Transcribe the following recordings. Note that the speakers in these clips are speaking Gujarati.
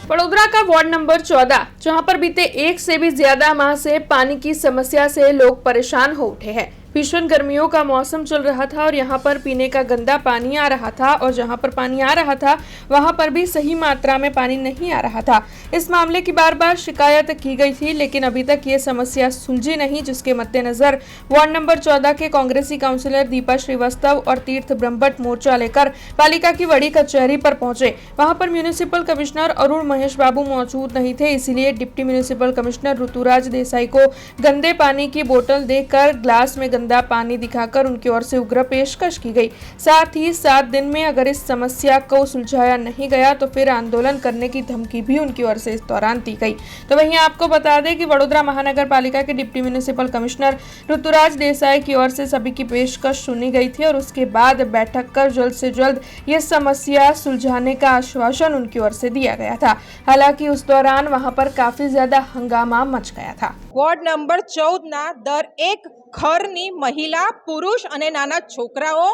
वडोदरा का वार्ड नंबर 14, जहां पर बीते 1 से भी ज्यादा माह से पानी की समस्या से लोग परेशान हो उठे हैं। भीषण गर्मियों का मौसम चल रहा था और यहां पर पीने का गंदा पानी आ रहा था और जहां पर पानी आ रहा था वहां पर भी सही मात्रा में पानी नहीं आ रहा था। इस मामले की बार बार शिकायत की गई थी, लेकिन अभी तक ये समस्या सुलझी नहीं, जिसके मद्देनजर वार्ड नंबर 14 के कांग्रेसी काउंसिलर दीपा श्रीवास्तव और तीर्थ ब्रह्मभट्ट मोर्चा लेकर पालिका की बड़ी कचहरी पर पहुंचे। वहां पर म्यूनिसिपल कमिश्नर अरुण महेश बाबू मौजूद नहीं थे, इसीलिए deputy municipal commissioner Rituraj Desai को गंदे पानी की बोतल देकर ग्लास में गंदा पानी दिखाकर उनकी ओर से उग्र पेशकश की गई। साथ ही 7 दिन में अगर इस समस्या को सुलझाया नहीं गया तो फिर आंदोलन करने की धमकी भी उनकी ओर से इस दौरान दी गई। तो वहीं आपको बता दें कि वडोदरा महानगर पालिका के deputy municipal commissioner Rituraj Desai की ओर से सभी की पेशकश सुनी गई थी और उसके बाद बैठक कर जल्द से जल्द ये समस्या सुलझाने का आश्वासन उनकी ओर से दिया गया था। हालांकि उस दौरान वहां पर काफी ज्यादा हंगामा मच गया था। वोर्ड नंबर 14 दर एक घરની મહિલા પુરુષ અને નાના છોકરાઓ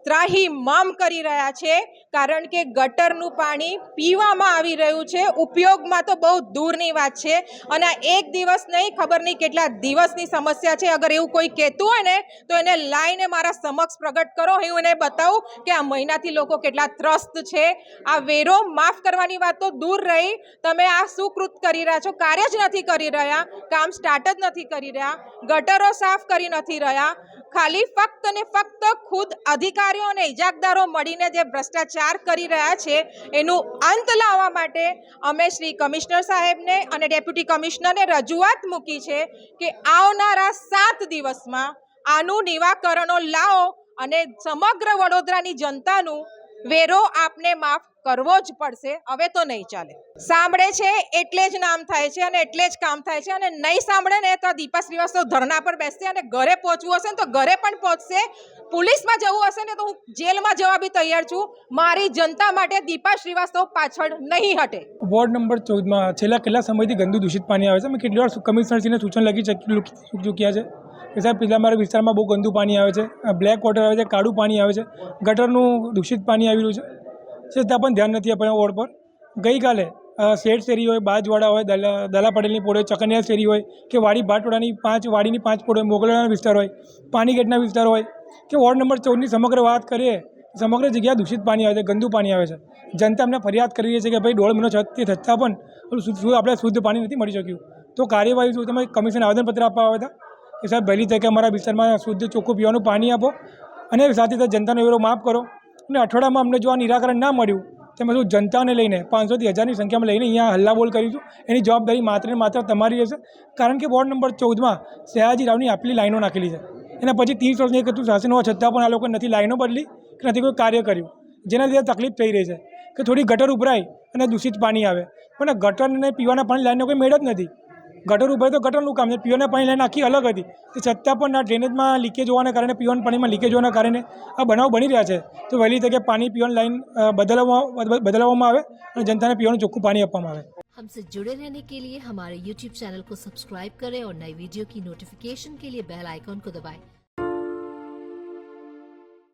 ત્રાહિમામ કરી રહ્યા છે, કારણ કે ગટરનું પાણી પીવામાં આવી રહ્યું છે, ઉપયોગમાં તો બહુ દૂરની વાત છે અને આ એક દિવસ નહીં, ખબર નહીં કેટલા દિવસની સમસ્યા છે। અગર એવું કોઈ કહેતું હોય ને તો એને લાઈને મારા સમક્ષ પ્રગટ કરો, હું એને બતાવું કે આ મહિનાથી લોકો કેટલા ત્રસ્ત છે। આ વેરો માફ કરવાની વાત તો દૂર રહી, તમે આ શું કૃત કરી રહ્યા છો? કાર્ય જ નથી કરી રહ્યા, કામ સ્ટાર્ટ જ નથી કરી રહ્યા, ગટરો સાફ કરી નથી રહ્યા, ખાલી ફક્ત ને ફક્ત ખુદ અધિકારીઓ અને ઇજાગદારો મળીને જે ભ્રષ્ટાચાર કરી રહ્યા છે એનું અંત લાવવા માટે અમે શ્રી કમિશનર સાહેબને અને ડેપ્યુટી કમિશનરને રજૂઆત મૂકી છે કે આવનારા 7 દિવસમાં આનું નિરાકરણો લાવો અને સમગ્ર વડોદરાની જનતાનું વેરો આપને માફ કરવો જ પડશે। હવે તો નહીં ચાલે। સાંભળે છે એટલે જ નામ થાય છે અને એટલે જ કામ થાય છે, અને નહીં સાંભળે ને તો દીપા શ્રીવાસ્તવ ધરણા પર બેસશે અને ઘરે પહોંચવું હશે ને તો ઘરે પણ પહોંચશે, પોલીસમાં જવું હશે ને તો હું જેલમાં જવા બી તૈયાર છું। મારી જનતા માટે દીપા શ્રીવાસ્તવ પાછળ નહીં હટે। વોર્ડ નંબર 14માં છેલ્લા કેટલા સમયથી ગંદુ દૂષિત પાણી આવે છે। અમે કેટલી વાર કમિશનરશ્રીને સૂચન લખી ચૂક્યા છે કે સાહેબ પેલા મારા વિસ્તારમાં બહુ ગંદુ પાણી આવે છે, બ્લેક વોટર આવે છે, કાળું પાણી આવે છે, ગટરનું દૂષિત પાણી આવી રહ્યું છે, છતાં પણ ધ્યાન નથી આપ્યા વોર્ડ પર। ગઈકાલે શેઠ શેરી હોય, બાજવાડા હોય, દલા પટેલની પોળ હોય, ચકનિયા શેરી હોય કે વાડી ભાટવાડાની 5 વાડીની 5 પોળ હોય, મોગલાના વિસ્તાર હોય, પાણીગેટના વિસ્તાર હોય કે વોર્ડ નંબર 14ની સમગ્ર વાત કરીએ, સમગ્ર જગ્યાએ દૂષિત પાણી આવે છે, ગંદુ પાણી આવે છે। જનતા અમને ફરિયાદ કરી રહી છે કે ભાઈ 1.5 મહિનો છતાં પણ આપણે શુદ્ધ પાણી નથી મળી શક્યું। તો કાર્યવાહી શું, તમે કમિશન આવેદનપત્ર આપવા આવ્યા હતા કે સાહેબ વહેલી તકે અમારા વિસ્તારમાં શુદ્ધ ચોખ્ખું પીવાનું પાણી આપો અને સાથે સાથે જનતાનો વેરો માફ કરો, અને અઠવાડિયામાં અમને જો આ નિરાકરણ ના મળ્યું તો અમે શું જનતાને લઈને 500 થી 1000ની સંખ્યામાં લઈને અહીંયા હલ્લાબોલ કરીશું। એની જવાબદારી માત્ર ને માત્ર તમારી રહેશે, કારણ કે વોર્ડ નંબર 14માં સયાજી રાવની આપેલી લાઈનો નાખેલી છે, એના પછી 30 વર્ષની એકતું શાસન હોવા છતાં પણ આ લોકો નથી લાઈનો બદલી કે નથી કોઈ કાર્ય કર્યું, જેના લીધે તકલીફ થઈ રહી છે કે થોડી ગટર ઉભરાય અને દૂષિત પાણી આવે, પણ ગટરને પીવાના પાણી લાઈનનો કોઈ મેળ જ નથી। ગટર ઉભરાય તો ગટરનું કામ છે, પીવાના પાણી લાઈન આખી અલગ હતી, તે છતાં પણ આ ડ્રેનેજમાં લીકેજ હોવાના કારણે, પીવાના પાણીમાં લીકેજ હોવાના કારણે આ બનાવ બની રહ્યા છે। તો વહેલી તકે પાણી પીવાની લાઈન બદલાવવામાં આવે અને જનતાને પીવાનું ચોખ્ખું પાણી આપવામાં આવે। हमसे जुड़े रहने के लिए हमारे YouTube चैनल को सब्सक्राइब करें और नई वीडियो की नोटिफिकेशन के लिए बेल आइकॉन को दबाएं।